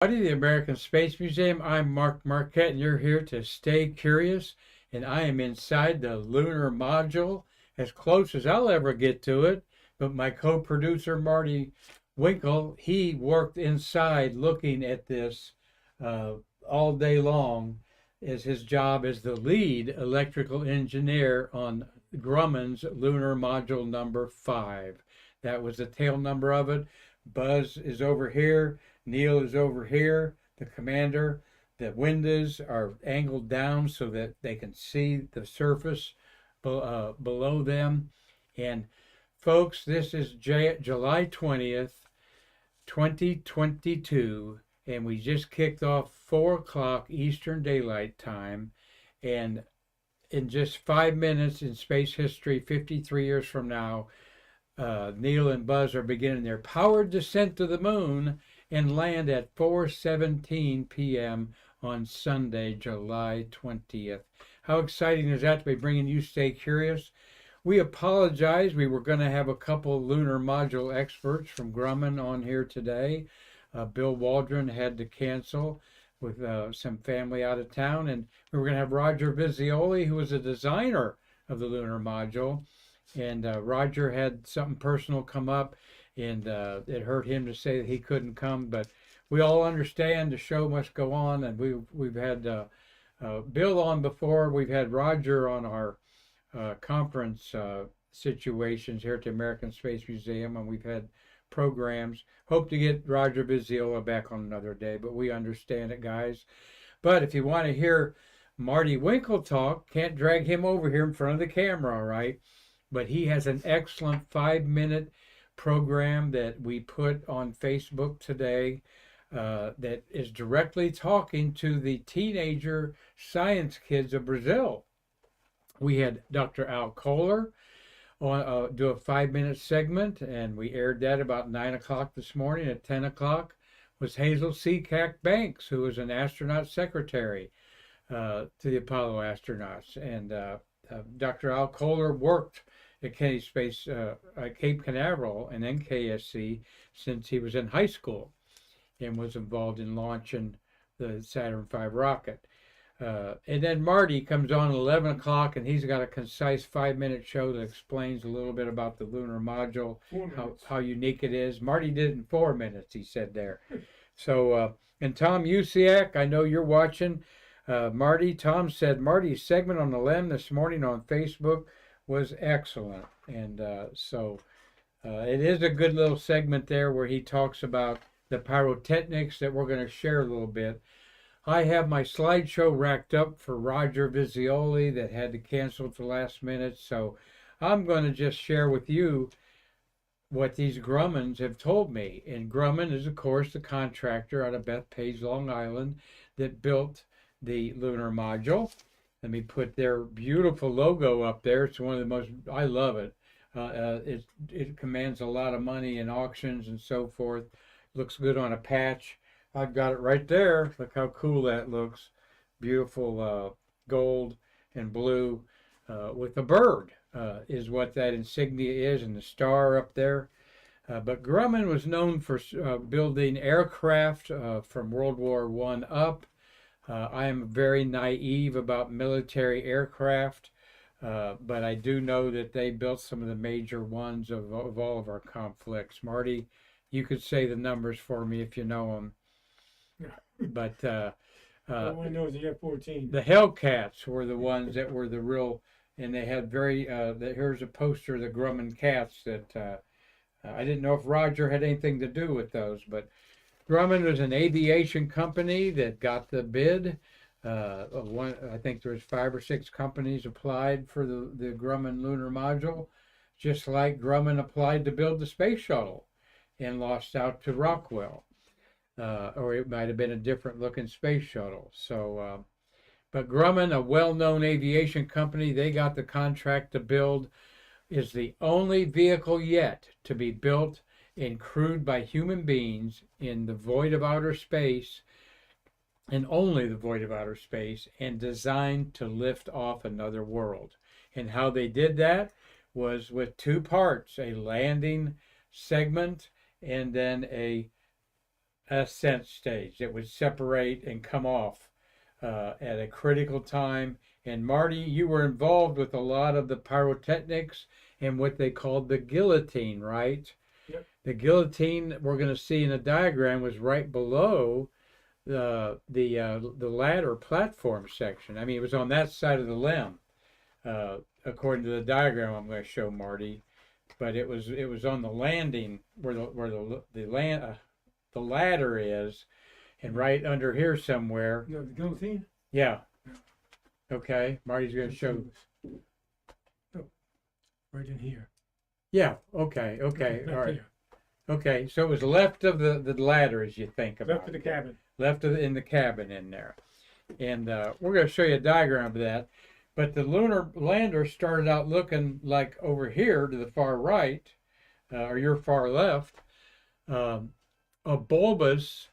Marty, the American Space Museum. I'm Marquette, and you're here to stay curious. And I am inside the lunar module, as close as I'll ever get to it. But my co-producer Marty Winkle, he worked inside looking at this uh, all day long, as his job as the lead electrical engineer on Grumman's Lunar Module number 5. That was the tail number of it. Buzz is over here. Neil is over here, the commander. The windows are angled down so that they can see the surface below them. And folks, this is July 20th, 2022, and we just kicked off 4 o'clock Eastern Daylight Time. And in just 5 minutes in space history, 53 years from now, Neil and Buzz are beginning their powered descent to the moon and land at 4:17 p.m. on Sunday, July 20th. How exciting is that to be bringing you Stay Curious? We apologize. We were going to have a couple lunar module experts from Grumman on here today. Bill Waldron had to cancel with some family out of town, and we were going to have Roger Vizioli, who was a designer of the lunar module. And Roger had something personal come up, and it hurt him to say that he couldn't come. But we all understand the show must go on, and we've had Bill on before. We've had Roger on our conference situations here at the American Space Museum, and we've had programs. Hope to get Roger Viziola back on another day, but we understand it, guys. But if you want to hear Marty Winkle talk, can't drag him over here in front of the camera, all right? But he has an excellent 5-minute program that we put on Facebook today that is directly talking to the teenager science kids of Brazil. We had Dr. Al Kohler on, do a 5-minute segment, and we aired that about 9 o'clock this morning. At 10 o'clock was Hazel Seacack Banks, who was an astronaut secretary to the Apollo astronauts. And Dr. Al Kohler worked at Kennedy Space at Cape Canaveral and NKSC since he was in high school, and was involved in launching the Saturn V rocket. And then Marty comes on at 11 o'clock, and he's got a concise 5-minute show that explains a little bit about the lunar module, how unique it is. Marty did it in 4 minutes, he said there. So, and Tom Usiak, I know you're watching. Marty, Tom said Marty's segment on the LEM this morning on Facebook was excellent. And so it is a good little segment there where he talks about the pyrotechnics that we're going to share a little bit. I have my slideshow racked up for Roger Vizioli that had to cancel at the last minute. So I'm going to just share with you what these Grummans have told me. And Grumman is, of course, the contractor out of Bethpage, Long Island, that built the lunar module. Let me put their beautiful logo up there. It's one of the most, I love it. It commands a lot of money in auctions and so forth. Looks good on a patch. I've got it right there. Look how cool that looks. Beautiful gold and blue with a bird is what that insignia is, and the star up there. But Grumman was known for building aircraft from World War I up. I am very naive about military aircraft, but I do know that they built some of the major ones of all of our conflicts. Marty, you could say the numbers for me if you know them. But all I know is the F-14. The Hellcats were the ones that were the real, and they had very, here's a poster of the Grumman Cats that I didn't know if Roger had anything to do with those, but Grumman was an aviation company that got the bid. I think there was 5 or 6 companies applied for the Grumman Lunar Module, just like Grumman applied to build the space shuttle and lost out to Rockwell. Or it might have been a different looking space shuttle. So, but Grumman, a well-known aviation company, they got the contract to build, is the only vehicle yet to be built and crewed by human beings in the void of outer space, and only the void of outer space, and designed to lift off another world. And how they did that was with 2 parts, a landing segment and then ascent stage that would separate and come off at a critical time. And Marty, you were involved with a lot of the pyrotechnics and what they called the guillotine, right? Yep. The guillotine we're going to see in the diagram was right below the ladder platform section. I mean, it was on that side of the limb, according to the diagram I'm going to show Marty. But it was on the landing where the ladder is, and right under here somewhere. No, the guillotine? Yeah. Okay, Marty's going to show. Oh, right in here. Yeah. Okay. Okay. Right All right. there. Okay. So it was left of the ladder as you think about. Left of the cabin. Left of in the cabin in there, and we're going to show you a diagram of that. But the lunar lander started out looking like over here to the far right, or your far left, a bulbous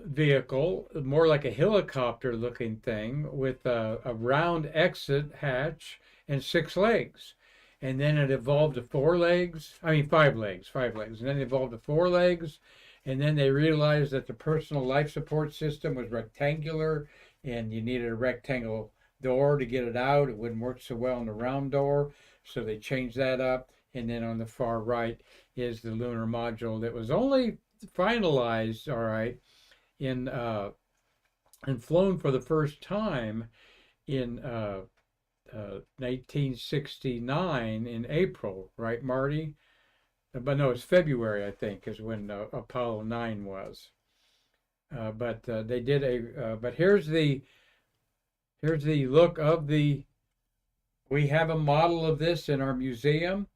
vehicle, more like a helicopter looking thing with a round exit hatch and 6 legs. And then it evolved to 5 legs, and then it evolved to 4 legs. And then they realized that the personal life support system was rectangular and you needed a rectangle door to get it out. It wouldn't work so well in the round door. So they changed that up. And then on the far right is the lunar module that was only finalized, all right, and flown for the first time in 1969 in April, right, Marty? But no, it's February, I think, is when Apollo 9 was. But they did a. But here's the look of the. We have a model of this in our museum.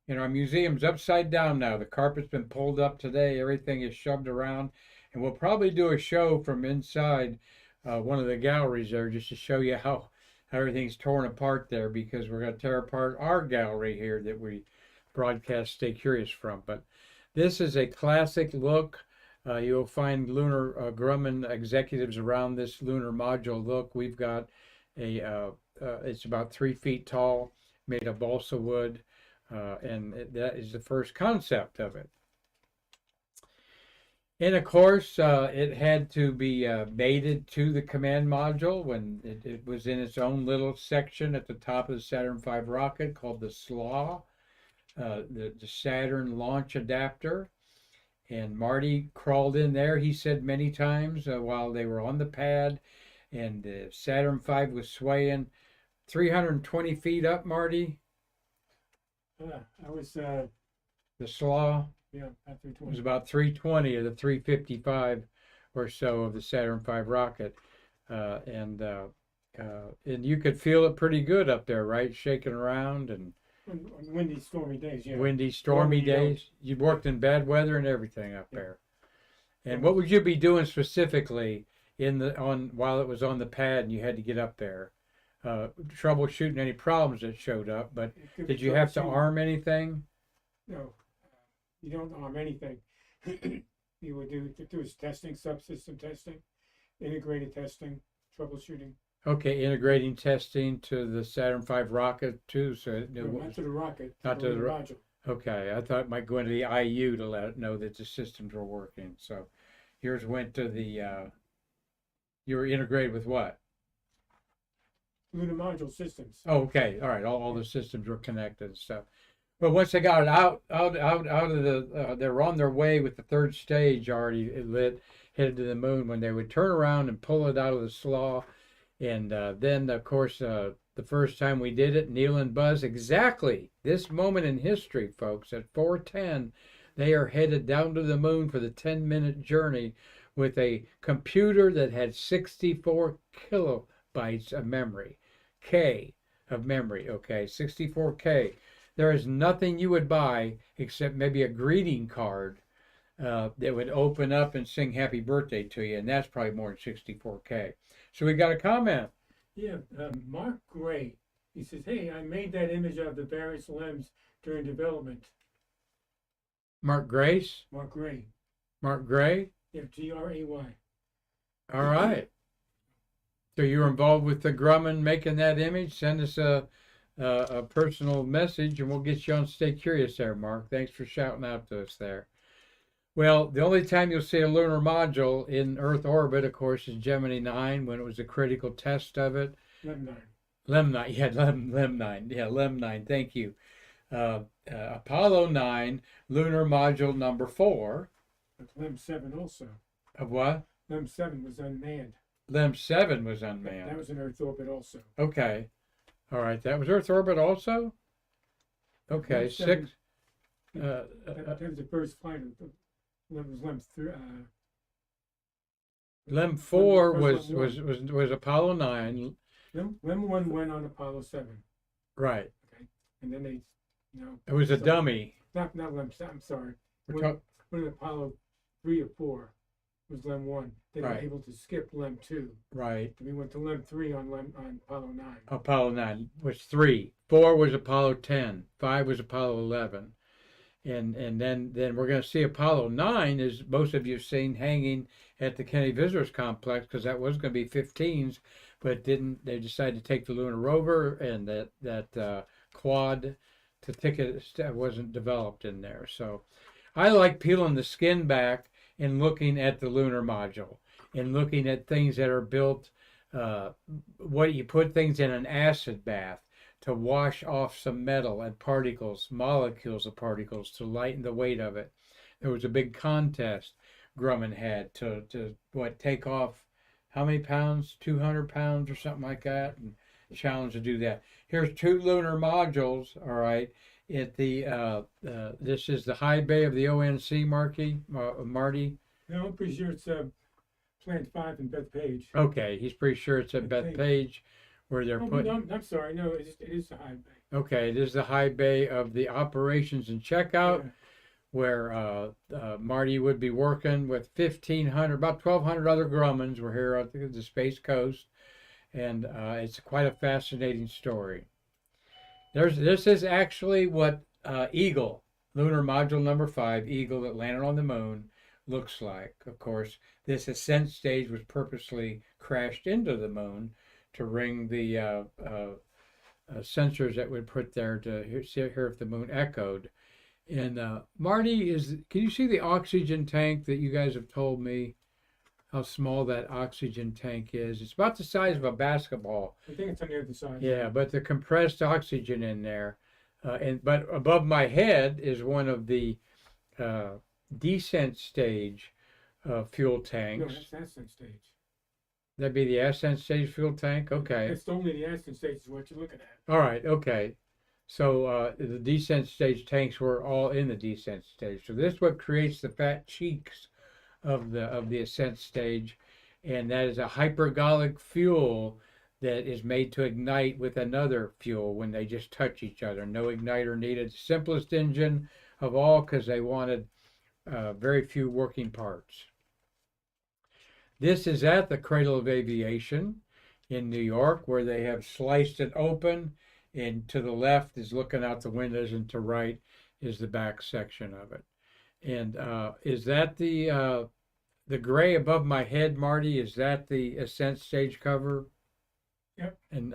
And our museum's upside down now. The carpet's been pulled up today. Everything is shoved around. And we'll probably do a show from inside one of the galleries there just to show you how everything's torn apart there, because we're going to tear apart our gallery here that we broadcast Stay Curious from. But this is a classic look. You'll find lunar Grumman executives around this lunar module look. We've got it's about 3 feet tall, made of balsa wood. And that is the first concept of it. And of course, it had to be mated to the command module when it was in its own little section at the top of the Saturn V rocket called the SLAW, the Saturn Launch Adapter. And Marty crawled in there, he said many times, while they were on the pad, and the Saturn V was swaying 320 feet up, Marty. I was the SLAW. Yeah, at 320. It was about 320 of the 355 or so of the Saturn V rocket, and you could feel it pretty good up there, right? Shaking around and on windy, stormy days. Yeah. Windy, stormy days. You worked in bad weather and everything up there. And what would you be doing specifically while it was on the pad and you had to get up there? Troubleshooting any problems that showed up, but did you have to arm anything? No, you don't arm anything. You would do testing, subsystem testing, integrated testing, troubleshooting. Okay, integrating testing to the Saturn V rocket too, so not to the rocket, not to the module. Okay, I thought it might go into the IU to let it know that the systems were working. So yours went to the. You were integrated with what? Lunar module systems. Oh, okay, all right. All the systems were connected and stuff. But once they got it out of the, they were on their way with the 3rd stage already lit, headed to the moon. When they would turn around and pull it out of the SLAW, and then of course the first time we did it, Neil and Buzz, exactly this moment in history, folks, at 4:10, they are headed down to the moon for the 10-minute journey with a computer that had 64 kilobytes of memory. K of memory, okay, 64K. There is nothing you would buy except maybe a greeting card that would open up and sing happy birthday to you, and that's probably more than 64K. So we got a comment. Yeah, Mark Gray, he says, hey, I made that image of the various limbs during development. Mark Grace? Mark Gray. Mark Gray? Yeah, Gray. All right. So you were involved with the Grumman making that image? Send us a personal message and we'll get you on Stay Curious there, Mark. Thanks for shouting out to us there. Well, the only time you'll see a lunar module in Earth orbit, of course, is Gemini 9 when it was a critical test of it. Lem 9. Lem 9, yeah, Lem 9, yeah, Lem 9, thank you. Apollo 9, lunar module number 4. But Lem 7 also. Of what? Lem 7 was unmanned. Lem 7 was That unmanned. was in Earth orbit also. Okay. All right, that was Earth orbit also? Okay, Lem 6. 7, that was the first flight of the Lem 3. Lem 4 first was Apollo 9. Lem 1 went on Apollo 7. Right. Okay. And then they, It was a so- dummy. Not Lem 7, I'm sorry. We're When, talk- when Apollo 3 or 4 was Lem 1. They were Right. able to skip Lem 2. right. And we went to Lem 3 on Apollo 9. Apollo 9 was 3. 4 was Apollo 10. 5 was Apollo 11. And then we're going to see Apollo 9, as most of you have seen, hanging at the Kennedy Visitors Complex, because that was going to be 15s, but didn't. They decided to take the lunar rover, and that quad to ticket wasn't developed in there. So I like peeling the skin back and looking at the lunar module and looking at things that are built. What you put things in an acid bath to wash off some metal and particles, molecules of particles, to lighten the weight of it. There was a big contest Grumman had to take off how many pounds? 200 pounds or something like that, and challenge to do that. Here's 2 lunar modules. All right, at the this is the high bay of the ONC, Marty. No, I'm pretty sure it's Plant 5 in Bethpage. Okay, he's pretty sure it's at Bethpage, where they're Oh, putting. no, I'm sorry. No, it is the high bay. Okay, it is the high bay of the operations and checkout, Yeah. where Marty would be working with 1,500, about 1,200 other Grummans. We're here at the Space Coast, and it's quite a fascinating story. This is actually what Eagle, lunar module number 5, Eagle that landed on the moon, looks like. Of course, this ascent stage was purposely crashed into the moon to ring the sensors that would put there to hear if the moon echoed. And Marty, can you see the oxygen tank that you guys have told me how small that oxygen tank is? It's about the size of a basketball. I think it's on the other side. Yeah, but the compressed oxygen in there, but above my head is one of the descent stage fuel No, tanks. that's ascent stage. That'd be the ascent stage fuel tank. Okay. It's only the ascent stage is what you're looking at. All right. Okay. So the descent stage tanks were all in the descent stage. So this is what creates the fat cheeks of the ascent stage, and that is a hypergolic fuel that is made to ignite with another fuel when they just touch each other. No igniter needed. Simplest engine of all, because they wanted very few working parts. This is at the Cradle of Aviation in New York, where they have sliced it open, and to the left is looking out the windows, and to right is the back section of it. And is that the gray above my head, Marty? Is that the ascent stage cover? Yep. And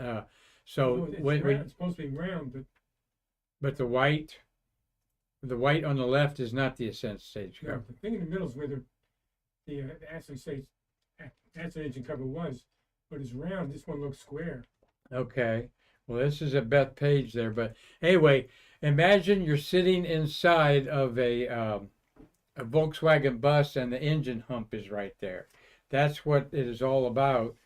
so it's supposed to be round, but the white on the left is not the ascent stage cover. the thing in the middle is where the ascent stage ascent engine cover was, but it's round. This one looks square. Okay. Well, this is a Bethpage there, but anyway, imagine you're sitting inside of a Volkswagen bus, and the engine hump is right there. That's what it is all about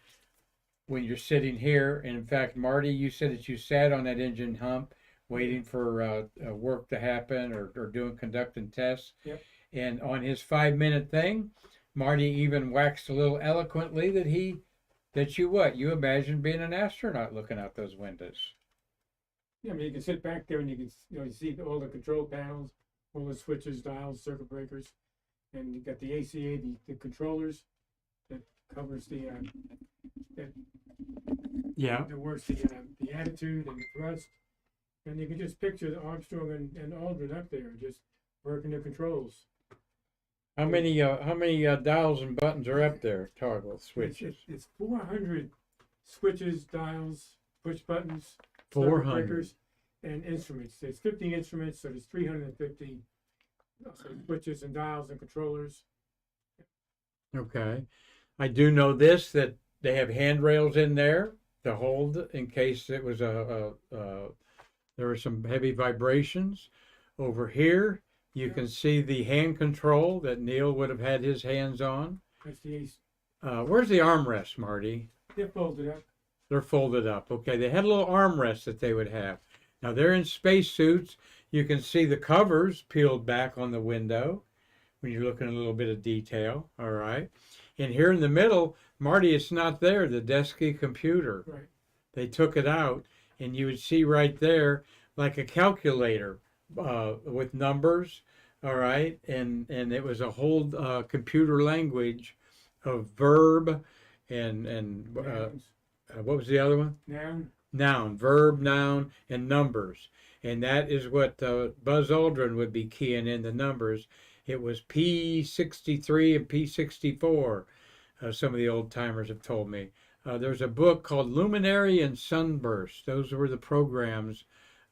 when you're sitting here. And in fact, Marty, you said that you sat on that engine hump waiting for work to happen, or conducting tests. Yep. And on his 5-minute thing, Marty even waxed a little eloquently that you imagine being an astronaut looking out those windows. Yeah, I mean, you can sit back there and you can, you see all the control panels, all the switches, dials, circuit breakers, and you got the ACA, the controllers that covers the that works the attitude and the thrust, and you can just picture Armstrong and Aldrin up there just working the controls. How many dials and buttons are up there? Toggle switches. It's 400 switches, dials, push buttons, 400. breakers, and instruments. There's 50 instruments, so there's 350 also switches and dials and controllers. Okay. I do know this, that they have handrails in there to hold in case it was there were some heavy vibrations. Over here, you Yeah. can see the hand control that Neil would have had his hands on. That's the ace. Where's the armrest, Marty? They're folded up. They're folded up. Okay, they had a little armrest that they would have. Now they're in spacesuits. You can see the covers peeled back on the window when you're looking at a little bit of detail. All right. And here in the middle, Marty, it's not there, the Desky computer. Right. They took it out, and you would see right there like a calculator with numbers. All right. And it was a whole computer language of verb and Nouns. what was the other one? Noun. Noun, verb, noun, and numbers. And that is what Buzz Aldrin would be keying in the numbers. It was P63 and P64, some of the old timers have told me. There's a book called Luminary and Sunburst. Those were the programs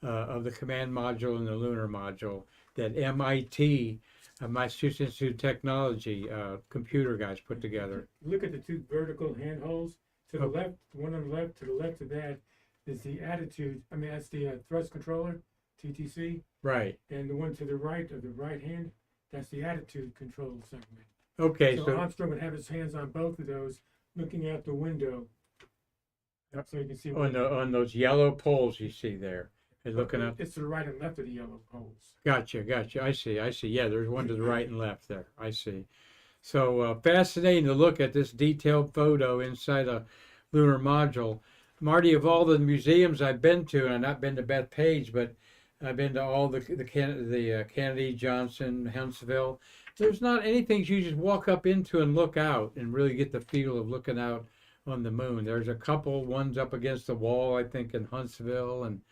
of the command module and the lunar module that MIT, Massachusetts Institute of Technology, computer guys put together. Look at the two vertical handholds. To the left, one on the left, to the left of that is the attitude. I mean, that's the thrust controller, TTC. Right. And the one to the right of the right hand, that's the attitude control segment. Okay, So so Armstrong would have his hands on both of those, looking out the window. Yep. So you can see on those yellow poles you see there, and looking up. It's to the right and left of the yellow poles. Gotcha. I see. Yeah, there's one to the right and left there. I see. So fascinating to look at this detailed photo inside a lunar module. Marty, of all the museums I've been to, and I've not been to Bethpage, but I've been to all the Kennedy, Johnson, Huntsville. There's not anything you just walk up into and look out and really get the feel of looking out on the moon. There's a couple ones up against the wall, I think, in Huntsville, and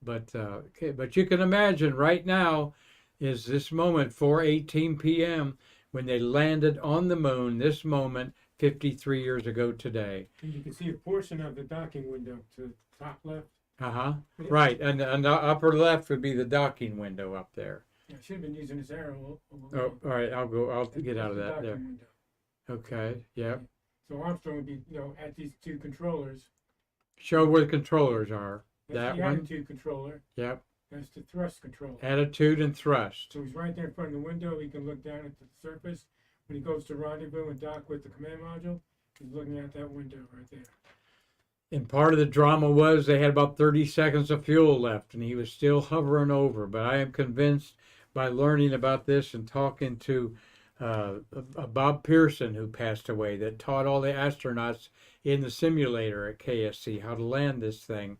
but you can imagine right now is this moment, 4:18 p.m. when they landed on the moon. This moment, 53 years ago today. And you can see a portion of the docking window to the top left. Right, and the upper left would be the docking window up there. Yeah, I should have been using this arrow. Oh, all right, I'll get out of that there. Window. Okay, yeah. So Armstrong would be, at these two controllers. Show where the controllers are. That's That the one. attitude controller. Yep. That's the thrust controller. Attitude and thrust. So he's right there in front of the window. He can look down at the surface. When he goes to rendezvous and dock with the command module, he's looking out that window right there. And part of the drama was they had about 30 seconds of fuel left, and he was still hovering over. But I am convinced by learning about this and talking to Bob Pearson, who passed away, that taught all the astronauts in the simulator at KSC how to land this thing.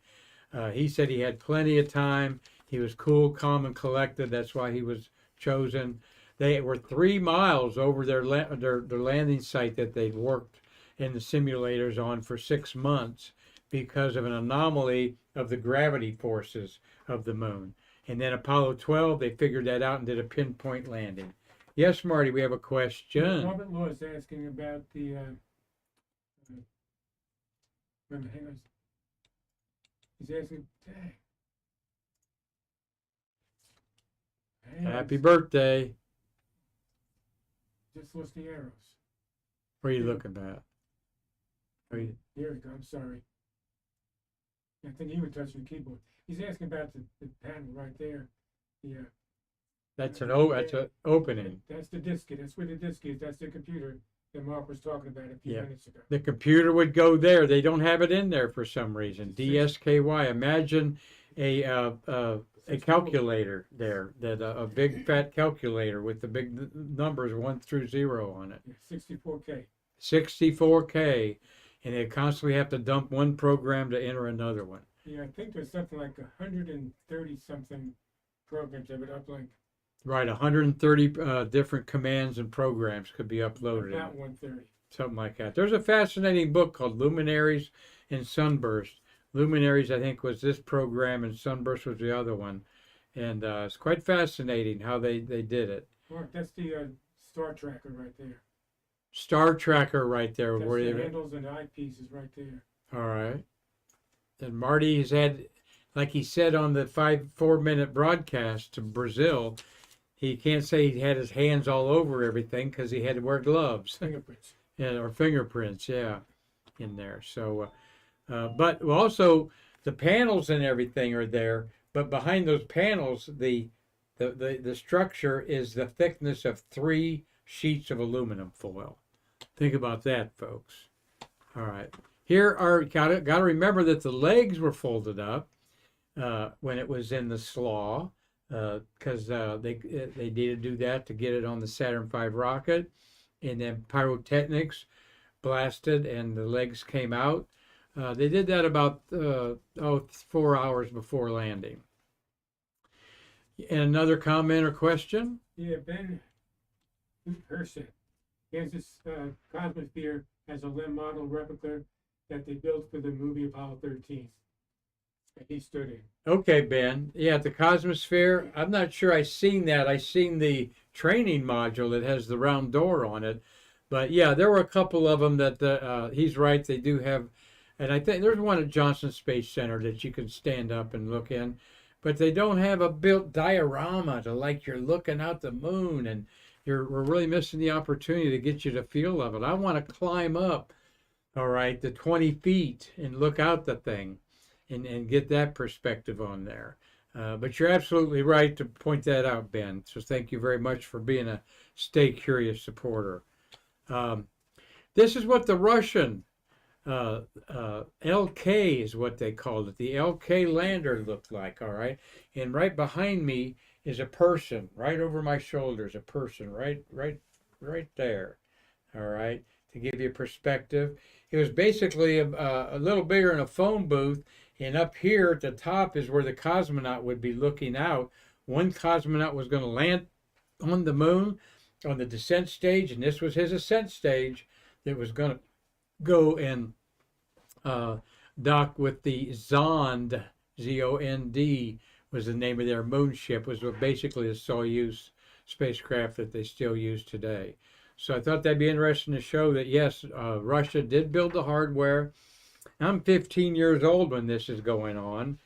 He said he had plenty of time. He was cool, calm, and collected. That's why he was chosen. They were 3 miles over their landing site that they'd worked in the simulators on for 6 months because of an anomaly of the gravity forces of the moon. And then Apollo 12, they figured that out and did a pinpoint landing. Yes, Marty, we have a question. Robert Law is asking about the. Hang on. He's asking. Happy birthday. Just lost the arrows. What are you looking at? There we go. I'm sorry. I think he was touching the keyboard. He's asking about the panel right there. Yeah. That's an opening. That's the disk. That's where the disk is. That's the computer that Mark was talking about a few minutes ago. The computer would go there. They don't have it in there for some reason. DSKY. Imagine a calculator there, that a big fat calculator with the big numbers 1 through 0 on it. Yeah, 64K. 64K, and they constantly have to dump one program to enter another one. Yeah, I think there's something like 130 something programs that would uplink. Right, 130 different commands and programs could be uploaded. About 130. Something like that. There's a fascinating book called Luminaries and Sunburst. Luminaries, I think, was this program, and Sunburst was the other one. And it's quite fascinating how they did it. Mark, that's the star tracker right there. Star tracker right there. That's where the handles and eyepieces right there. All right. And Marty has had, like he said on the 4-minute broadcast to Brazil, he can't say he had his hands all over everything because he had to wear gloves. Fingerprints. Yeah, or fingerprints, yeah, in there. So, but also the panels and everything are there, but behind those panels, the structure is the thickness of 3 sheets of aluminum foil. Think about that, folks. All right. Here are got to remember that the legs were folded up when it was in the slaw, because they needed to do that to get it on the Saturn V rocket, and then pyrotechnics blasted and the legs came out. They did that about 4 hours before landing. And another comment or question? Yeah, Ben Herset. Kansas Cosmosphere has a LEM model replica that they built for the movie Apollo 13 that he stood in. Okay, Ben. Yeah, the Cosmosphere. I'm not sure I've seen that. I've seen the training module that has the round door on it. But yeah, there were a couple of them that he's right. They do have, and I think there's one at Johnson Space Center that you can stand up and look in. But they don't have a built diorama to like you're looking out the moon, and we're really missing the opportunity to get you the feel of it. I want to climb up, all right, the 20 feet and look out the thing and get that perspective on there. But you're absolutely right to point that out, Ben. So thank you very much for being a Stay Curious supporter. This is what the Russian LK is what they called it. The LK lander looked like, all right? And right behind me is a person, right over my shoulders, a person right there, all right? To give you perspective. It was basically a little bigger than a phone booth, and up here at the top is where the cosmonaut would be looking out. One cosmonaut was going to land on the moon on the descent stage, and this was his ascent stage that was going to go and dock with the Zond, Z-O-N-D was the name of their moon ship, was basically a Soyuz spacecraft that they still use today. So I thought that'd be interesting to show that, yes, Russia did build the hardware. I'm 15 years old when this is going on.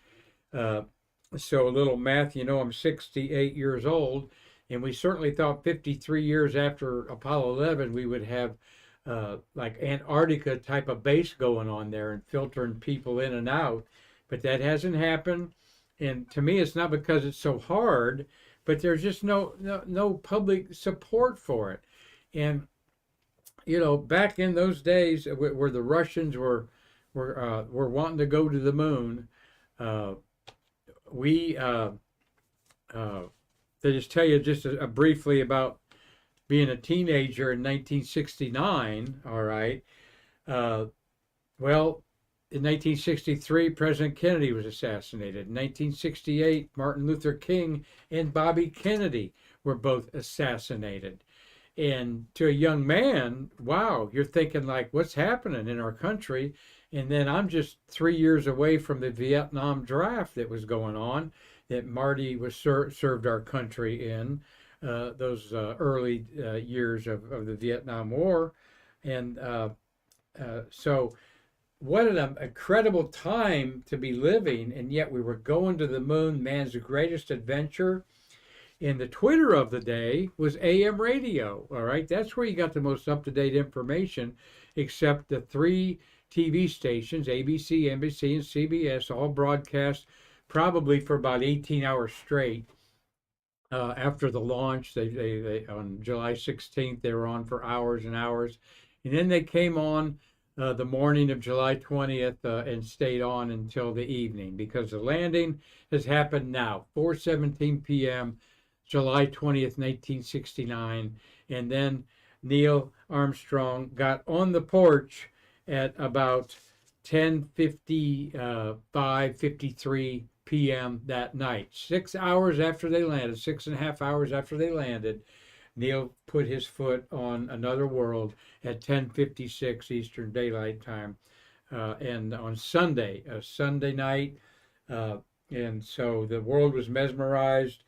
So a little math, I'm 68 years old. And we certainly thought 53 years after Apollo 11, we would have like Antarctica type of base going on there and filtering people in and out. But that hasn't happened. And to me, it's not because it's so hard, but there's just no public support for it. And, back in those days where the Russians were wanting to go to the moon, to just tell you just briefly about being a teenager in 1969, all right. Well, in 1963, President Kennedy was assassinated. In 1968, Martin Luther King and Bobby Kennedy were both assassinated. And to a young man, wow, you're thinking like, what's happening in our country? And then I'm just 3 years away from the Vietnam draft that was going on, that Marty was served our country in those early years of the Vietnam War. And so what an incredible time to be living, and yet we were going to the moon, man's greatest adventure. And the Twitter of the day was AM radio, all right? That's where you got the most up-to-date information, except the 3 TV stations, ABC, NBC, and CBS, all broadcast probably for about 18 hours straight. After the launch, they on July 16th, they were on for hours and hours. And then they came on the morning of July 20th and stayed on until the evening, because the landing has happened now, 4:17 p.m., July 20th, 1969. And then Neil Armstrong got on the porch at about 10:53 p.m. that night. 6 hours after they landed, 6.5 hours after they landed, Neil put his foot on another world at 10:56 Eastern Daylight Time, and on Sunday night, and so the world was mesmerized.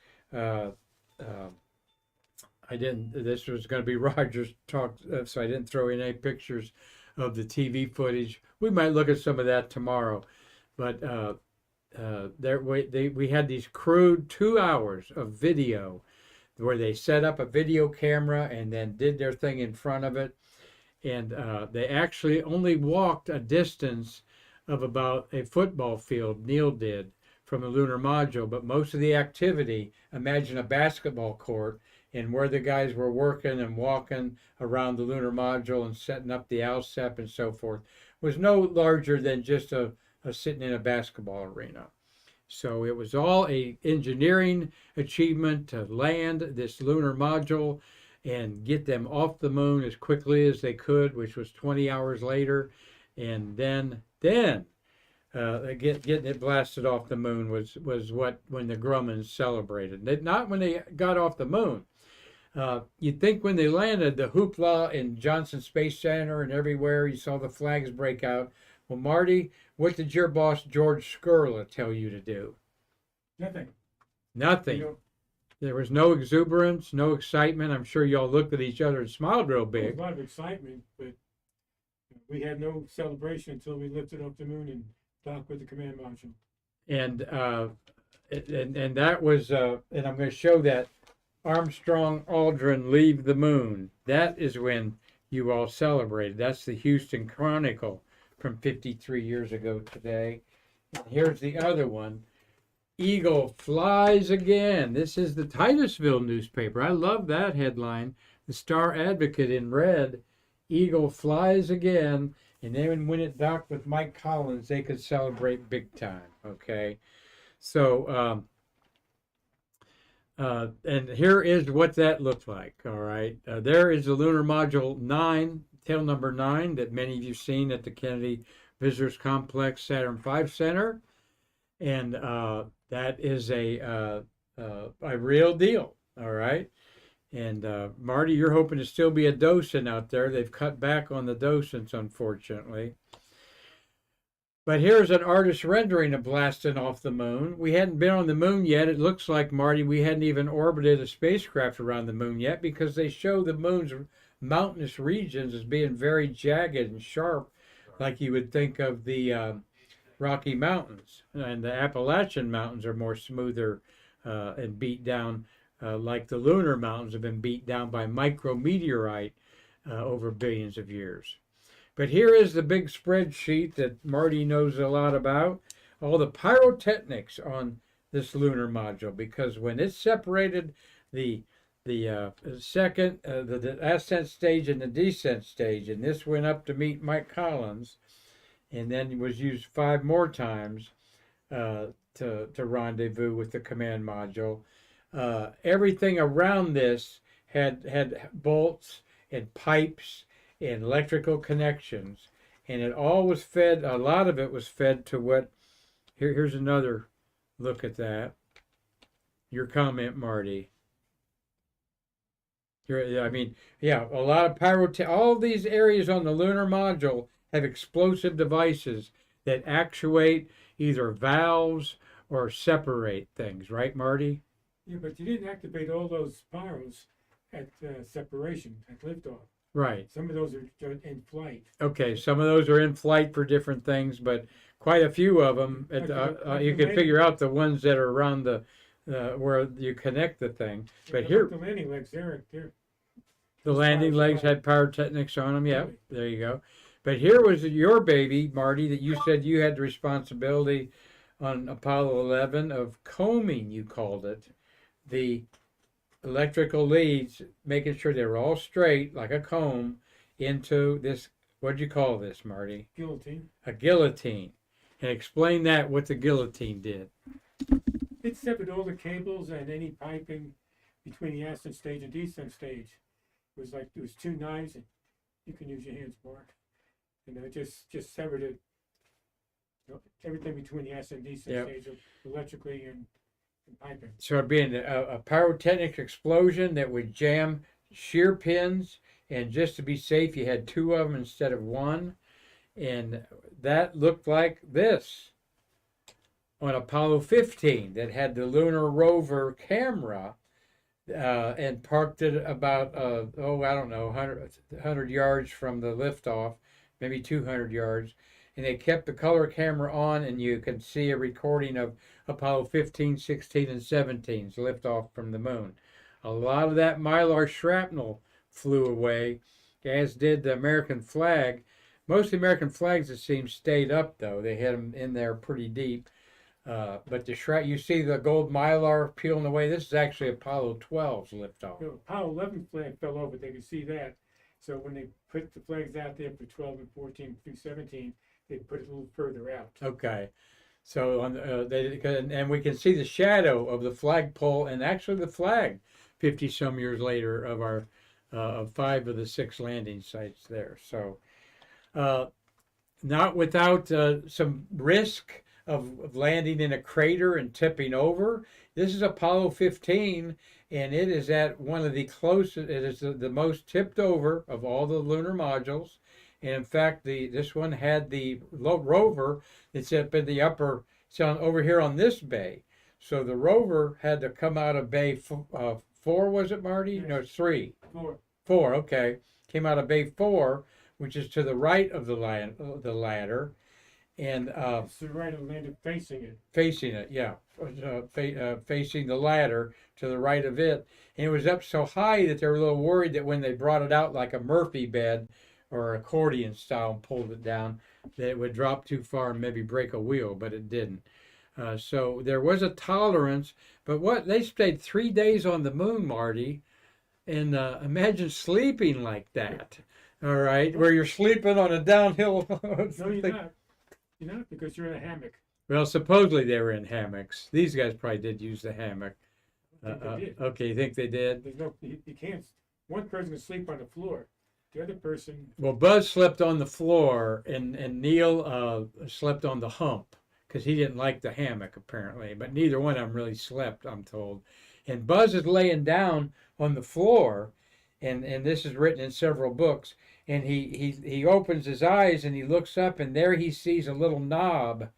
This was going to be Roger's talk, so I didn't throw in any pictures of the TV footage. We might look at some of that tomorrow, but we had these crude 2 hours of video where they set up a video camera and then did their thing in front of it. And they actually only walked a distance of about a football field, Neil did, from the lunar module. But most of the activity, imagine a basketball court, and where the guys were working and walking around the lunar module and setting up the ALSEP and so forth, was no larger than just a sitting in a basketball arena. So it was all a engineering achievement to land this lunar module and get them off the moon as quickly as they could, which was 20 hours later. And then getting it blasted off the moon was what, when the Grummans celebrated. Not when they got off the moon. You'd think when they landed, the hoopla in Johnson Space Center and everywhere, you saw the flags break out. Well, Marty, what did your boss, George Skurla, tell you to do? Nothing. Nothing. There was no exuberance, no excitement. I'm sure y'all looked at each other and smiled real There was big. a lot of excitement, but we had no celebration until we lifted off the moon and docked with the command module. And that was, and I'm going to show that Armstrong Aldrin leave the moon. That is when you all celebrated. That's the Houston Chronicle from 53 years ago today. And here's the other one. Eagle flies again. This is the Titusville newspaper. I love that headline. The Star Advocate in red. Eagle flies again. And then when it docked with Mike Collins, they could celebrate big time. Okay. So, and here is what that looked like. All right. There is the Lunar Module 9, tail number 9, that many of you have seen at the Kennedy Visitors Complex Saturn V Center. And that is a real deal. All right. And Marty, you're hoping to still be a docent out there. They've cut back on the docents, unfortunately. But here's an artist rendering of blasting off the moon. We hadn't been on the moon yet. It looks like, Marty, we hadn't even orbited a spacecraft around the moon yet, because they show the moon's mountainous regions as being very jagged and sharp, like you would think of the Rocky Mountains. And the Appalachian Mountains are more smoother and beat down, like the lunar mountains have been beat down by micrometeorite over billions of years. But here is the big spreadsheet that Marty knows a lot about, all the pyrotechnics on this lunar module, because when it separated the second, the ascent stage and the descent stage, and this went up to meet Mike Collins, and then was used 5 more times to rendezvous with the command module. Everything around this had bolts and pipes and electrical connections, and it all was fed, a lot of it was fed to what, here's another look at that. Your comment, Marty. I mean, yeah, a lot of all these areas on the lunar module have explosive devices that actuate either valves or separate things, right, Marty? Yeah, but you didn't activate all those pyros at separation, at liftoff. Right. Some of those are in flight. Okay, some of those are in flight for different things, but quite a few of them, you can figure out the ones that are around the where you connect the thing. But here, the landing legs, the landing legs had pyrotechnics on them. Yeah, there you go. But here was your baby, Marty, that you said you had the responsibility on Apollo 11 of combing, you called it, the electrical leads, making sure they were all straight like a comb into this, what'd you call this, Marty? Guillotine. A guillotine. And explain that, what the guillotine did. It severed all the cables and any piping between the ascent stage and descent stage. It was like, there was 2 knives, and you can use your hands, Mark. And it just severed it, everything between the ascent and descent stage, electrically and piping. So it'd be a pyrotechnic explosion that would jam shear pins, and just to be safe, you had 2 of them instead of 1. And that looked like this on Apollo 15, that had the lunar rover camera and parked it about, I don't know, 100 yards from the liftoff, maybe 200 yards. And they kept the color camera on, and you can see a recording of Apollo 15, 16, and 17's liftoff from the moon. a lot of that Mylar shrapnel flew away, as did the American flag. Most of the American flags, it seems, stayed up, though. They had them in there pretty deep. But you see the gold Mylar peeling away. This is actually Apollo 12's liftoff. Apollo 11 flag fell over. They could see that. So when they put the flags out there for 12 and 14 through 17, they put it a little further out. Okay. So and we can see the shadow of the flagpole and actually the flag 50 some years later of our of 5 of the 6 landing sites there. So not without some risk of landing in a crater and tipping over. This is Apollo 15, and it is at one of the closest, it is the most tipped over of all the lunar modules. And in fact, this one had the rover that's up in the upper, it's over here on this bay. So the rover had to come out of bay 4, was it, Marty? Yes. No, 3. 4. 4, okay. Came out of bay 4, which is to the right of the ladder. And It's the right of Landon facing it. facing it, yeah, facing the ladder to the right of it. And it was up so high that they were a little worried that when they brought it out like a Murphy bed or accordion style and pulled it down, that it would drop too far and maybe break a wheel, but it didn't. So there was a tolerance, but they stayed 3 days on the moon, Marty, and imagine sleeping like that. All right, where you're sleeping on a downhill. No, you're not. You're not, because you're in a hammock. Well, supposedly they were in hammocks. These guys probably did use the hammock. I think they did. Okay, you think they did? There's no, you can't. One person can sleep on the floor. The other person. Well, Buzz slept on the floor, and Neil slept on the hump because he didn't like the hammock apparently. But neither one of them really slept, I'm told. And Buzz is laying down on the floor, and this is written in several books. And he opens his eyes and he looks up, and there he sees a little knob,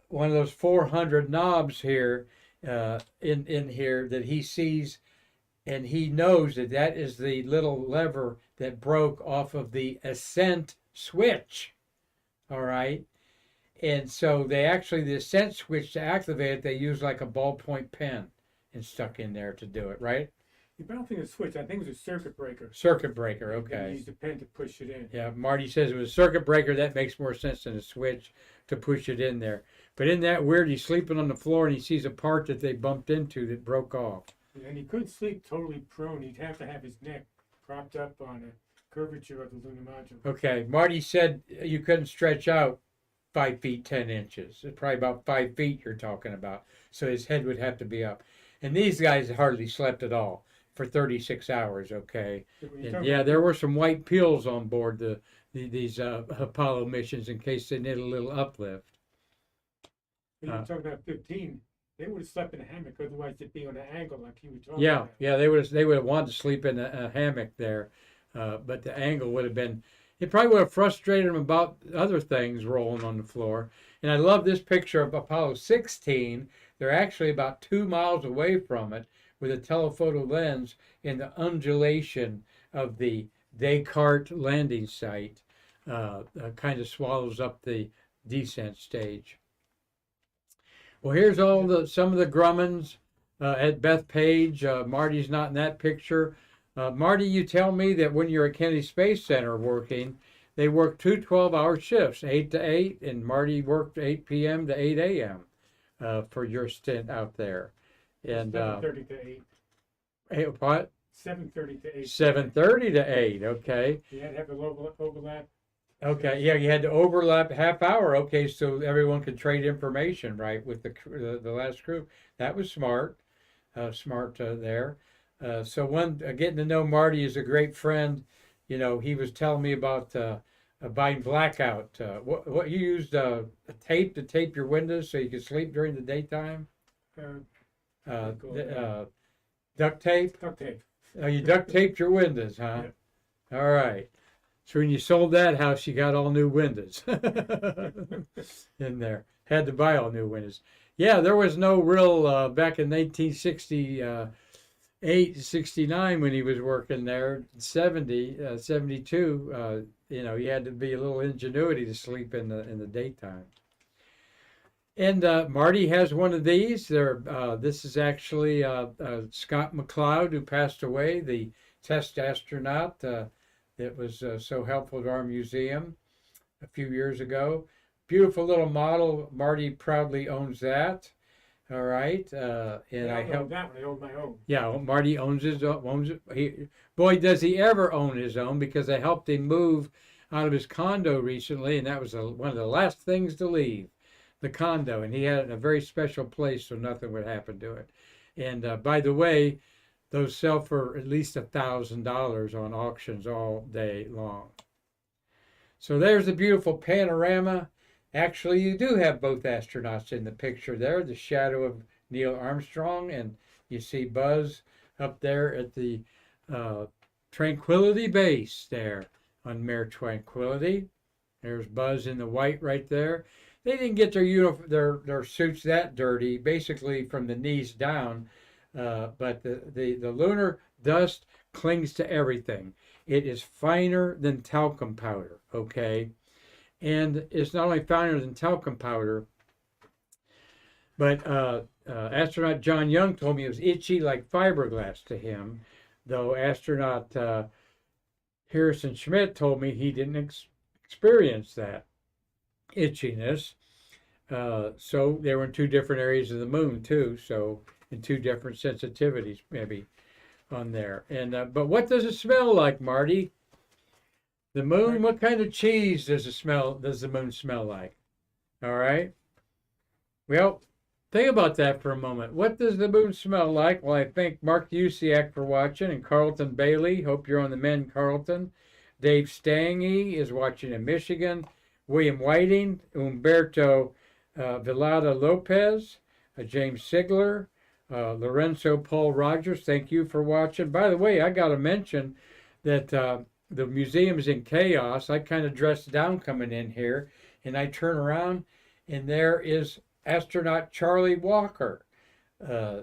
one of those 400 knobs here in here that he sees, and he knows that is the little lever that broke off of the ascent switch. All right. And so the ascent switch, to activate it, they use like a ballpoint pen and stuck in there to do it, right? I don't think it's a switch. I think it was a circuit breaker. Circuit breaker, They okay. used a pen to push it in. Yeah, Marty says it was a circuit breaker. That makes more sense than a switch to push it in there. But isn't that weird? He's sleeping on the floor and he sees a part that they bumped into that broke off. And he couldn't sleep totally prone. He'd have to have his neck propped up on a curvature of the lunar module. Okay, Marty said you couldn't stretch out 5 feet 10 inches. It's probably about 5 feet you're talking about. So his head would have to be up. And these guys hardly slept at all for 36 hours, okay? And yeah, there were some white pills on board these Apollo missions in case they needed a little uplift. When you talk about 15, they would have slept in a hammock, otherwise they'd be on an angle like you were talking about. Yeah, they would have wanted to sleep in a hammock there, but the angle would have been, it probably would have frustrated them about other things rolling on the floor. And I love this picture of Apollo 16. They're actually about 2 miles away from it with a telephoto lens, in the undulation of the Descartes landing site kind of swallows up the descent stage. Well, here's some of the Grummans at Bethpage. Marty's not in that picture. Marty, you tell me that when you're at Kennedy Space Center working, they work 2 12-hour shifts, 8 to 8, and Marty worked 8 p.m. to 8 a.m. For your stint out there. And 7:30 to 8. What? 7:30 to 8. 7:30 to 8. Okay. You had to have a overlap. Okay. Yeah, you had to overlap half hour. Okay, so everyone could trade information, right, with the last group. That was smart. There. So getting to know Marty is a great friend. You know, he was telling me about buying blackout. What you used a tape to tape your windows so you could sleep during the daytime? Duct tape? Duct tape. Oh, you duct taped your windows, huh? Yeah. All right. So when you sold that house, you got all new windows in there. Had to buy all new windows. Yeah, there was no real, back in 1968, 69, when he was working there, 72, you know, he had to be a little ingenuity to sleep in the daytime. And Marty has one of these. This is actually Scott McLeod, who passed away, the test astronaut that was so helpful to our museum a few years ago. Beautiful little model. Marty proudly owns that. All right, and Yeah, I I own help. that one. I own my own. Yeah, Marty owns his owns it. Boy, does he ever own his own, because I helped him move out of his condo recently, and that was one of the last things to leave, the condo, and he had it in a very special place so nothing would happen to it. And by the way, those sell for at least $1,000 on auctions all day long. So there's a beautiful panorama. Actually, you do have both astronauts in the picture there, the shadow of Neil Armstrong, and you see Buzz up there at the Tranquility Base there on Mare Tranquility. There's Buzz in the white right there. They didn't get their suits that dirty, basically from the knees down, but the lunar dust clings to everything. It is finer than talcum powder, okay? And it's not only finer than talcum powder, but astronaut John Young told me it was itchy like fiberglass to him, though astronaut Harrison Schmitt told me he didn't experience that itchiness. So they were in two different areas of the moon too, so in two different sensitivities maybe on there. And but what does it smell like, Marty? The moon. What kind of cheese does the moon smell like? All right. Well, think about that for a moment. What does the moon smell like? Well, I thank Mark Usiak for watching, and Carlton Bailey. Hope you're on the mend, Carlton. Dave Stange is watching in Michigan. William Whiting, Umberto Villada Lopez, James Sigler, Lorenzo Paul Rogers. Thank you for watching. By the way, I got to mention that the museum's in chaos. I kind of dressed down coming in here, and I turn around, and there is astronaut Charlie Walker,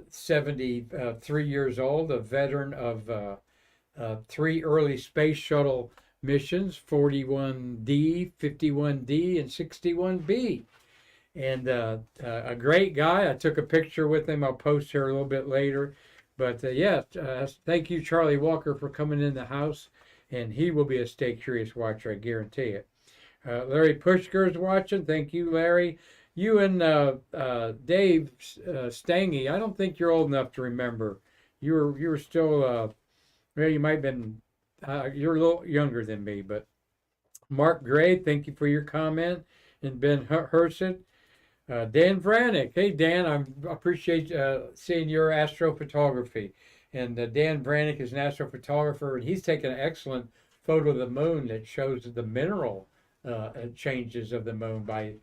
73 years old, a veteran of 3 early space shuttle missions, 41D, 51D, and 61B. And a great guy. I took a picture with him. I'll post here a little bit later. But thank you, Charlie Walker, for coming in the house. And he will be a Stay Curious watcher, I guarantee it. Larry Pushker is watching. Thank you, Larry. You and Dave Stange, I don't think you're old enough to remember. You were still, well, you might have been, you're a little younger than me, but Mark Gray, thank you for your comment. And Ben Herseth. Dan Vranick. Hey, Dan, I appreciate seeing your astrophotography. And Dan Vranick is an astrophotographer, and he's taken an excellent photo of the moon that shows the mineral changes of the moon by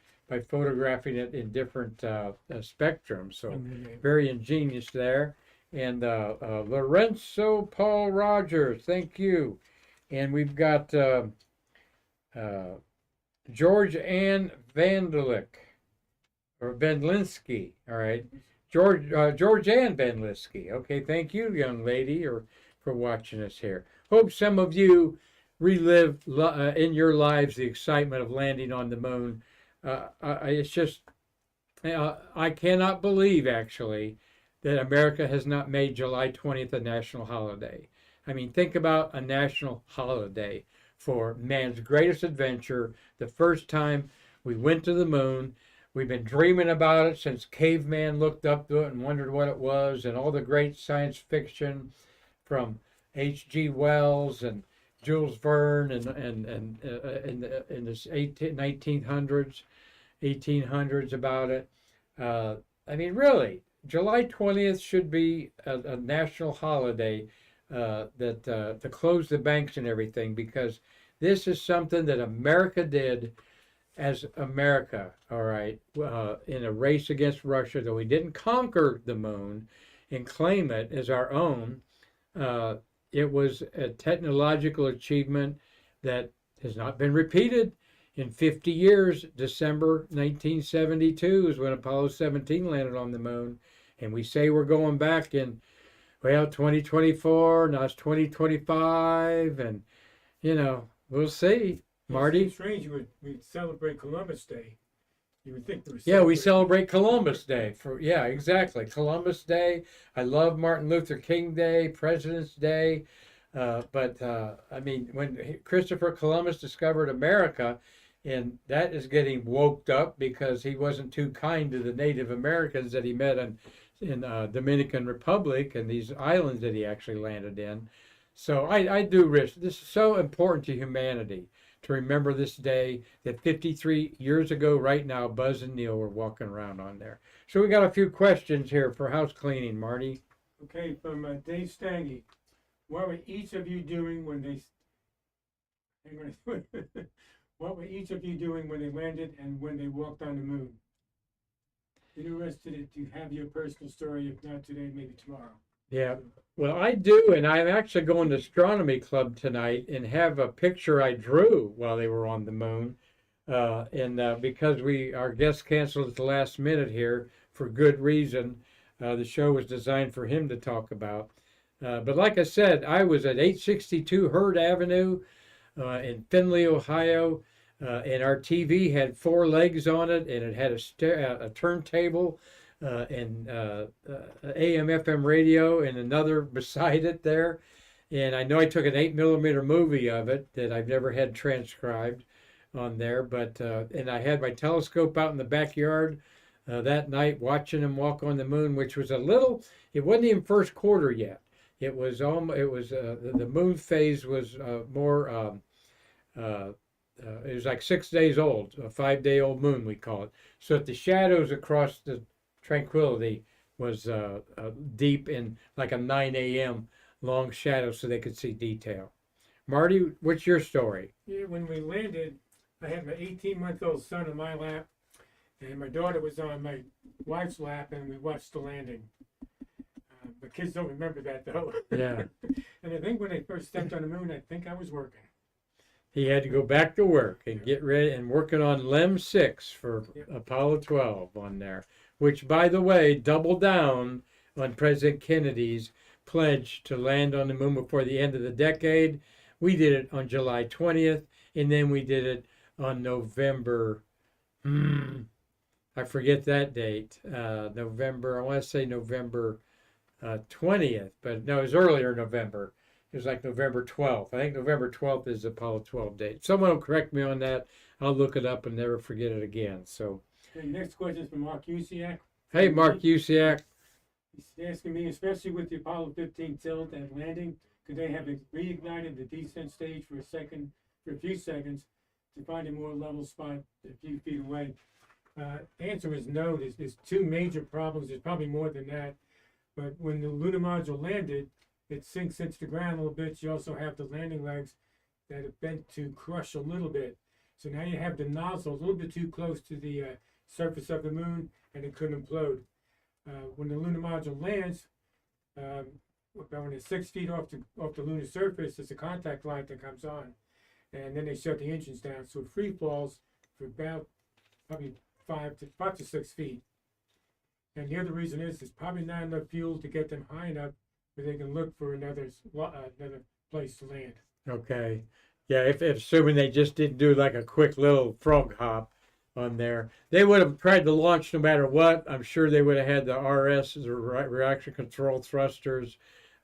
photographing it in different spectrums. So very ingenious there. And Lorenzo Paul Rogers, thank you. And we've got George Ann Vandalik, or Vendlinsky, all right. George Ann Vendlinsky. Okay, thank you, young lady, for watching us here. Hope some of you relive in your lives the excitement of landing on the moon. It's just, I cannot believe, actually, that America has not made July 20th a national holiday. I mean, think about a national holiday for man's greatest adventure, the first time we went to the moon. We've been dreaming about it since caveman looked up to it and wondered what it was, and all the great science fiction from H.G. Wells and Jules Verne and in the 1900s, 1800s about it. I mean, really, July 20th should be a national holiday to close the banks and everything, because this is something that America did as America, all right, in a race against Russia, though we didn't conquer the moon and claim it as our own. It was a technological achievement that has not been repeated in 50 years. December 1972 is when Apollo 17 landed on the moon. And we say we're going back in, well, 2024, now it's 2025, and, we'll see. Marty? It's strange we celebrate Columbus Day You would think there was. Yeah, we celebrate Columbus Day yeah, exactly. Columbus Day. I love Martin Luther King Day, President's Day. But I mean, when Christopher Columbus discovered America, and that is getting woked up because he wasn't too kind to the Native Americans that he met in Dominican Republic and these islands that he actually landed in. So I do wish this is so important to humanity to remember this day that 53 years ago, right now, Buzz and Neil were walking around on there. So we got a few questions here for house cleaning, Marty. Okay, from Dave Stangy. What were each of you doing when they? Hang on. What were each of you doing when they landed and when they walked on the moon? Interested to have your personal story. If not today, maybe tomorrow. Yeah, well, I do, and I'm actually going to astronomy club tonight and have a picture I drew while they were on the moon. And because our guest canceled at the last minute here for good reason, the show was designed for him to talk about. But like I said, I was at 862 Hurd Avenue in Findlay, Ohio, and our TV had 4 legs on it, and it had a turntable and AM FM radio and another beside it there. And I know I took an 8mm movie of it that I've never had transcribed on there, but and I had my telescope out in the backyard that night watching them walk on the moon, which was it wasn't even first quarter yet. It was the moon phase was more it was like 6 days old, a 5-day-old moon we call it. So that the shadows across the tranquility was deep in like a 9 a.m. long shadow so they could see detail. Marty, what's your story? Yeah, when we landed, I had my 18-month-old son in my lap, and my daughter was on my wife's lap, and we watched the landing. The kids don't remember that, though. Yeah. And I think when they first stepped on the moon, I think I was working. He had to go back to work and get ready and working on LEM 6 for Apollo 12 on there, which, by the way, doubled down on President Kennedy's pledge to land on the moon before the end of the decade. We did it on July 20th, and then we did it on November, I forget that date, November, I want to say November 20th, but no, it was earlier November. It was like November 12th. I think November 12th is the Apollo 12 date. Someone will correct me on that. I'll look it up and never forget it again. So, the next question is from Mark Usiak. Hey, Mark Usiak. He's asking me, especially with the Apollo 15 tilt and landing, could they have reignited the descent stage for a few seconds to find a more level spot a few feet away? Answer is no. There's 2 major problems. There's probably more than that. But when the lunar module landed, it sinks into the ground a little bit. You also have the landing legs that have bent to crush a little bit. So now you have the nozzle a little bit too close to the surface of the moon, and it could implode. When the lunar module lands, about when it's 6 feet off the lunar surface, there's a contact light that comes on, and then they shut the engines down. So it free falls for about probably 5 to 6 feet. And the other reason is there's probably not enough fuel to get them high enough where they can look for another place to land. Okay. Yeah, if assuming they just didn't do like a quick little frog hop on there, they would have tried to launch no matter what. I'm sure they would have had the RS, the reaction control thrusters,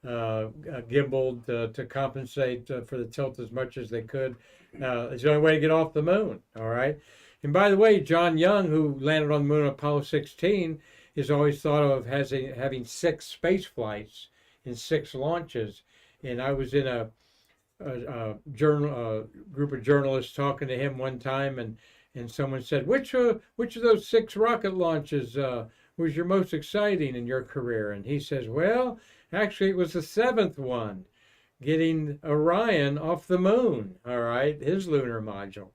gimbaled to compensate for the tilt as much as they could. It's the only way to get off the moon. All right. And by the way, John Young, who landed on the moon on Apollo 16, is always thought of as having 6 space flights in 6 launches. And I was in a group of journalists talking to him one time, and someone said, which of those 6 rocket launches was your most exciting in your career? And he says, well, actually it was the 7th one, getting Orion off the moon, all right, his lunar module.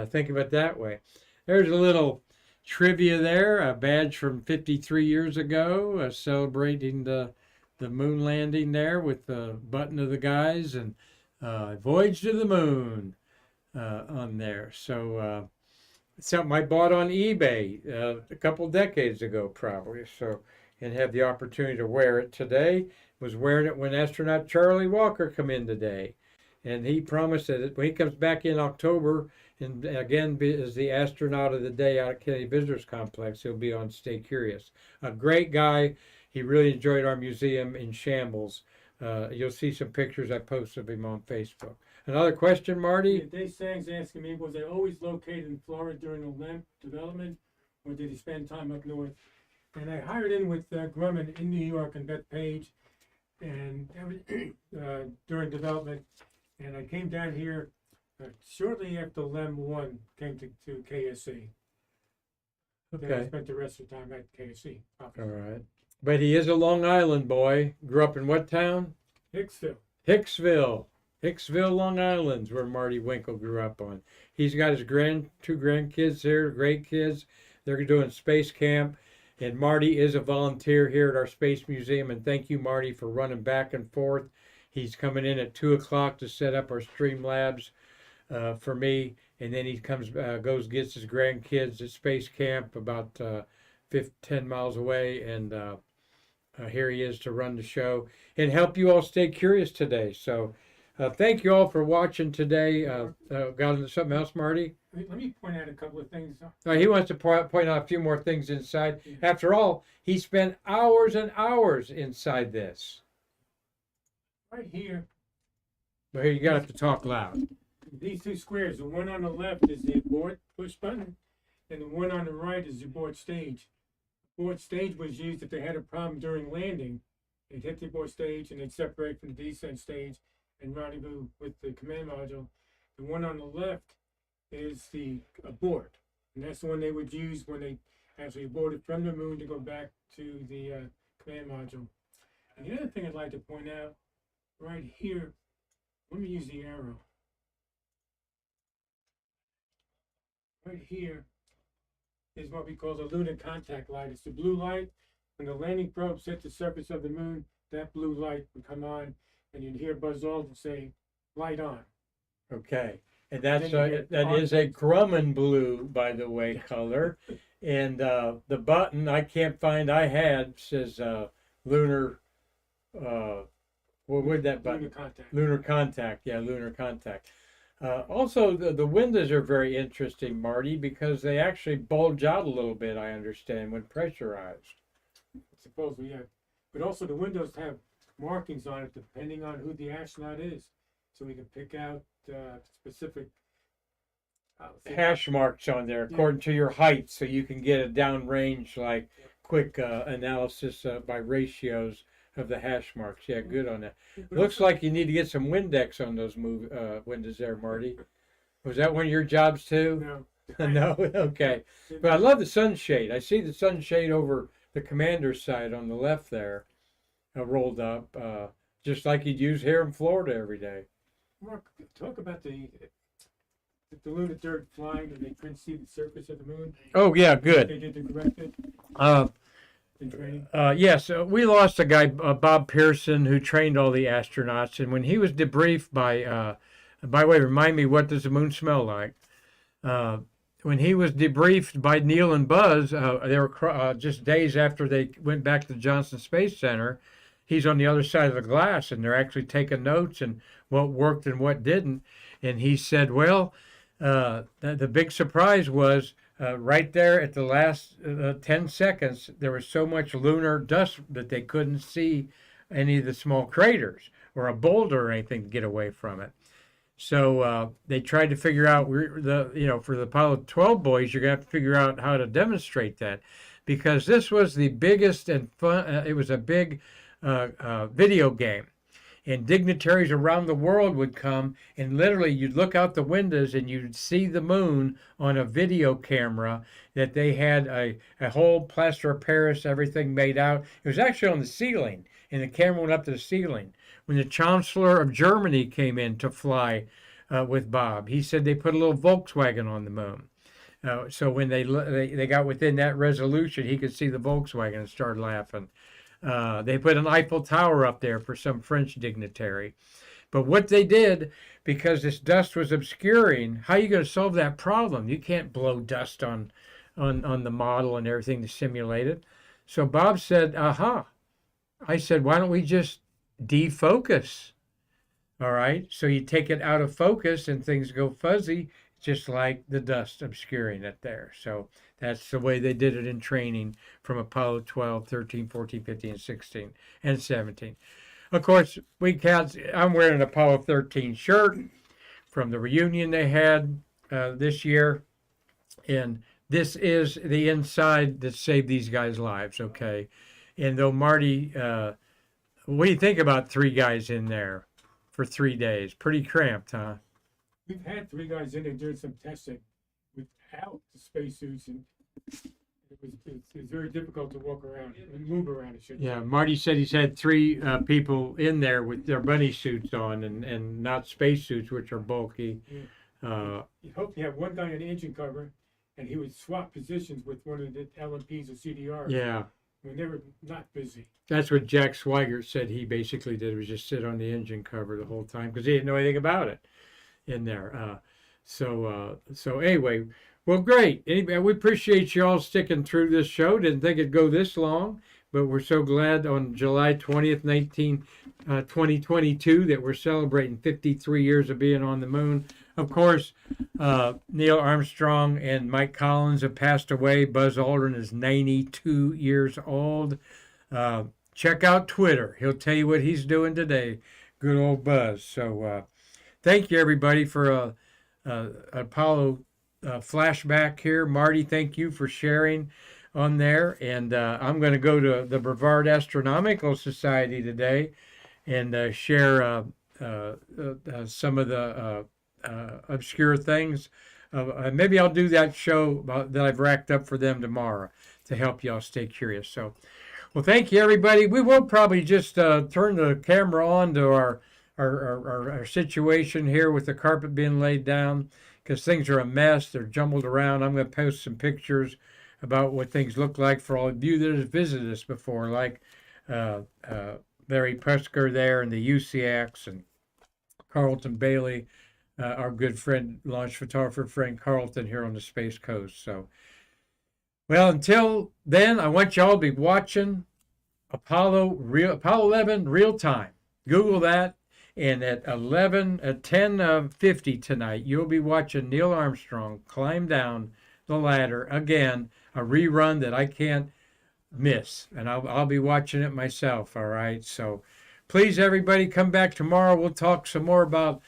Think of it that way. There's a little trivia there, a badge from 53 years ago, celebrating the moon landing there with the button of the guys, and Voyage to the Moon on there. So something I bought on eBay a couple decades ago probably, so, and have the opportunity to wear it today. Was wearing it when astronaut Charlie Walker come in today, and he promised that when he comes back in October And again, as the astronaut of the day out at Kennedy Visitors Complex, he'll be on Stay Curious. A great guy. He really enjoyed our museum in shambles. You'll see some pictures I posted of him on Facebook. Another question, Marty? Yeah, Dave Sang's asking me, was I always located in Florida during the LEMP development, or did he spend time up north? And I hired in with Grumman in New York and Bethpage, and during development, and I came down here shortly after LEM 1 came to KSC. Then I Okay. spent the rest of the time at KSC. All right. But he is a Long Island boy. Grew up in what town? Hicksville. Hicksville. Hicksville, Long Island's where Marty Winkle grew up on. He's got his two grandkids there, great kids. They're doing space camp. And Marty is a volunteer here at our Space Museum. And thank you, Marty, for running back and forth. He's coming in at 2 o'clock to set up our stream labs for me. And then he goes, gets his grandkids at space camp about 10 miles away. And here he is to run the show and help you all stay curious today. So thank you all for watching today. Got something else, Marty? Let me point out a couple of things. He wants to point out a few more things inside. Yeah. After all, he spent hours and hours inside this. Right here, But here, you got to talk loud. these two squares, the one on the left is the abort push button, and the one on the right is the abort stage. Abort stage was used if they had a problem during landing. They'd hit the abort stage and they'd separate from the descent stage and rendezvous with the command module. The one on the left is the abort, and that's the one they would use when they actually aborted from the moon to go back to the command module. And the other thing I'd like to point out, right here, let me use the arrow. Right here is what we call the lunar contact light. It's the blue light. When the landing probe hit the surface of the moon, that blue light would come on, and you'd hear Buzz Aldrin say, "Light on." Okay. And that's Then you get that is a Grumman blue, by the way, color. And the button I can't find says lunar. What would that button? Lunar contact. Lunar contact. Yeah, lunar contact. Also, the windows are very interesting, Marty, because they actually bulge out a little bit, I understand, when pressurized. Supposedly, yeah. But also the windows have markings on it depending on who the astronaut is. So we can pick out specific Hash marks on there according to your height, so you can get a downrange, like quick analysis by ratios of the hash marks. Yeah, good on that. Looks like you need to get some Windex on those windows there, Marty. Was that one of your jobs too? No. No? Okay. But I love the sunshade. I see the sunshade over the commander's side on the left there, rolled up, just like you'd use here in Florida every day. Mark, talk about the lunar dirt flying and they couldn't see the surface of the moon. Oh, yeah, good. They did the corrected in training. Yes, we lost a guy, Bob Pearson, who trained all the astronauts. And when he was debriefed by the way, remind me, what does the moon smell like? When he was debriefed by Neil and Buzz, they were just days after they went back to the Johnson Space Center. He's on the other side of the glass, and they're actually taking notes and what worked and what didn't. And he said, well, the big surprise was right there at the last 10 seconds, there was so much lunar dust that they couldn't see any of the small craters or a boulder or anything to get away from it. So they tried to figure out, for the Apollo 12 boys, you're going to have to figure out how to demonstrate that, because this was the biggest and fun, it was a big video game. And dignitaries around the world would come, and literally you'd look out the windows and you'd see the moon on a video camera that they had a whole plaster of Paris, everything made out. It was actually on the ceiling, and the camera went up to the ceiling. When the Chancellor of Germany came in to fly with Bob, he said they put a little Volkswagen on the moon. So when they got within that resolution, he could see the Volkswagen and started laughing. They put an Eiffel Tower up there for some French dignitary. But what they did, because this dust was obscuring, how are you going to solve that problem? You can't blow dust on the model and everything to simulate it. So Bob said, aha. I said, why don't we just defocus? All right. So you take it out of focus and things go fuzzy. just like the dust obscuring it there. So that's the way they did it in training from Apollo 12, 13, 14, 15, and 16, and 17. Of course, I'm wearing an Apollo 13 shirt from the reunion they had this year. And this is the inside that saved these guys' lives, okay? And though Marty, what do you think about 3 guys in there for 3 days? Pretty cramped, huh? We've had 3 guys in there doing some testing without the spacesuits, and it was very difficult to walk around and move around. Yeah, Marty said he's had 3 people in there with their bunny suits on and not spacesuits, which are bulky. Yeah. You hope you have one guy in the engine cover, and he would swap positions with one of the LMPs or CDRs. Yeah. When they were not busy. That's what Jack Swigert said he basically did, was just sit on the engine cover the whole time because he didn't know anything about it in there. So anyway, well, great. Anyway, we appreciate you all sticking through this show. Didn't think it'd go this long, but we're so glad on July 20th, 2022 that we're celebrating 53 years of being on the moon. Of course, Neil Armstrong and Mike Collins have passed away. Buzz Aldrin is 92 years old. Check out Twitter. He'll tell you what he's doing today. Good old Buzz. So thank you, everybody, for Apollo flashback here. Marty, thank you for sharing on there. And I'm going to go to the Brevard Astronomical Society today and share some of the obscure things. Maybe I'll do that show that I've racked up for them tomorrow to help y'all stay curious. So, well, thank you, everybody. We will probably just turn the camera on to our situation here with the carpet being laid down because things are a mess. They're jumbled around. I'm going to post some pictures about what things look like for all of you that have visited us before, like Larry Pusker there and the UCX and Carlton Bailey. Our good friend, launch photographer friend Carlton here on the Space Coast. So, well, until then, I want y'all to be watching Apollo 11 real time. Google that, and at 10:50 tonight, you'll be watching Neil Armstrong climb down the ladder again, a rerun that I can't miss, and I'll be watching it myself. All right, so please, everybody, come back tomorrow. We'll talk some more about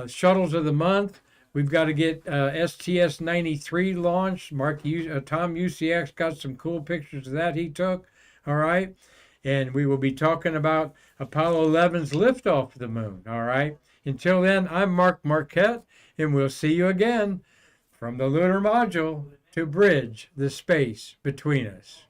shuttles of the month. We've got to get STS-93 launched. Tom UCX got some cool pictures of that he took. All right. And we will be talking about Apollo 11's liftoff of the moon. All right. Until then, I'm Marquette, and we'll see you again from the Lunar Module to bridge the space between us.